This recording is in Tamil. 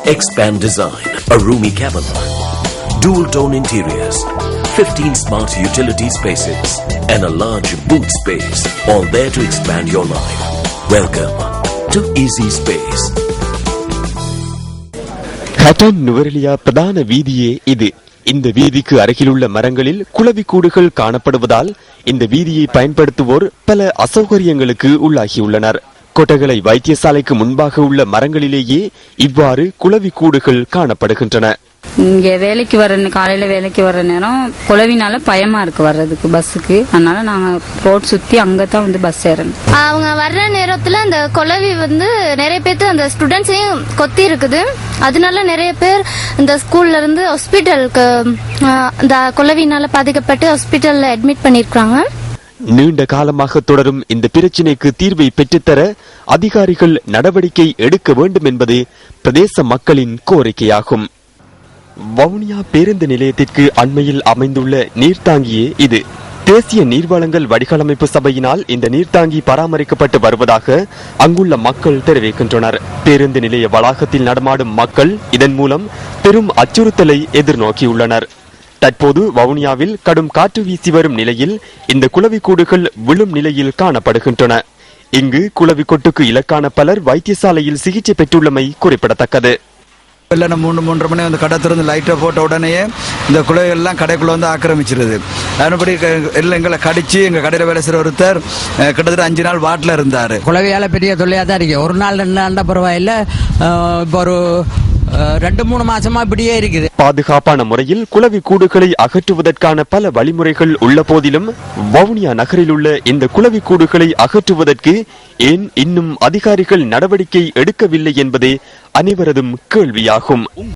Expand design, a roomy cabin, dual tone interiors, 15 smart utility spaces, and a large boot space, all there to expand your life. Welcome to Easy Space. Hatton Nuwara Eliya பிரதான வீதியே இது. இந்த வீதிக்கு அருகிலுள்ள மரங்களில் குளவிக்கூடுகள் காணப்படுவதால் இந்த வீதியை பயன்படுத்துவோர் பல அசௌகரியங்களுக்கு உள்ளாகியுள்ளனர். கொட்டகலை வைத்தியசாலைக்கு முன்பாக உள்ள மரங்களிலேயே இவ்வாறு குளவிக்கூடுகள் காணப்படுகின்றன. இங்க வேலைக்கு காலையில வேலைக்கு வர நேரம் குளவினால பயமா இருக்கு வர்றதுக்கு பஸ்ஸுக்கு. அதனால நாங்க ரோட் சுத்தி அங்கதான் வந்து பஸ் ஏறணும். அவங்க வர்ற நேரத்துல அந்த குளவி நிறைய பேருக்கு அந்த ஸ்டூடெண்ட்ஸையும் கொத்தி இருக்குது. அதனால நிறைய பேர் இந்த ஸ்கூல்ல இருந்து ஹாஸ்பிட்டலுக்கு இந்த குளவினால பாதிக்கப்பட்டு ஹாஸ்பிட்டல்ல அட்மிட் பண்ணிருக்காங்க. நீண்ட காலமாக தொடரும் இந்த பிரச்சினைக்கு தீர்வை பெற்றுத்தர அதிகாரிகள் நடவடிக்கை எடுக்க வேண்டும் என்பது பிரதேச மக்களின் கோரிக்கையாகும். வவுனியா பேருந்து நிலையத்திற்கு அண்மையில் அமைந்துள்ள நீர்த்தாங்கியே இது. தேசிய நீர்வளங்கள் வடிகாலமைப்பு சபையினால் இந்த நீர்த்தாங்கி பராமரிக்கப்பட்டு வருவதாக அங்குள்ள மக்கள் தெரிவிக்கின்றனர். பேருந்து நிலைய வளாகத்தில் நடமாடும் மக்கள் இதன் மூலம் பெரும் அச்சுறுத்தலை எதிர்நோக்கியுள்ளனர். தற்போது வவுனியாவில் கடும் காற்று வீசி வரும் நிலையில் இந்த குளவிக்கூடுகள் விழும் நிலையில் காணப்படுகின்றன. இங்கு குளவிக்கொட்டுக்கு இலக்கான பலர் வைத்தியசாலையில் சிகிச்சை பெற்றுள்ளமை குறிப்பிடத்தக்கது. 3:30 மணி கடை திறந்து லைட்டை போட்ட உடனே இந்த குளவிகள்லாம் கடைக்குள்ள ஆக்கிரமிச்சிருது. அதன்படி எல்லாம் எங்களை கடிச்சு எங்க கடையில வேலை செய்யற ஒருத்தர் கிட்டத்தட்ட 5 நாள் வாட்டில் இருந்தாரு. குளவியால பெரிய தொல்லையா தான் இருக்கு. ஒரு நாள் 2 நாள் பரவாயில்ல, இப்போ ஒரு 2-3 மாசமா இப்படியே இருக்குது. பாதுகாப்பான முறையில் குளவி கூடுகளை அகற்றுவதற்கான பல வழிமுறைகள் உள்ள போதிலும் வவுனியா நகரில் உள்ள இந்த குளவி கூடுகளை அகற்றுவதற்கு ஏன் இன்னும் அதிகாரிகள் நடவடிக்கை எடுக்கவில்லை என்பதே அனைவரதும் கேள்வியாகும்.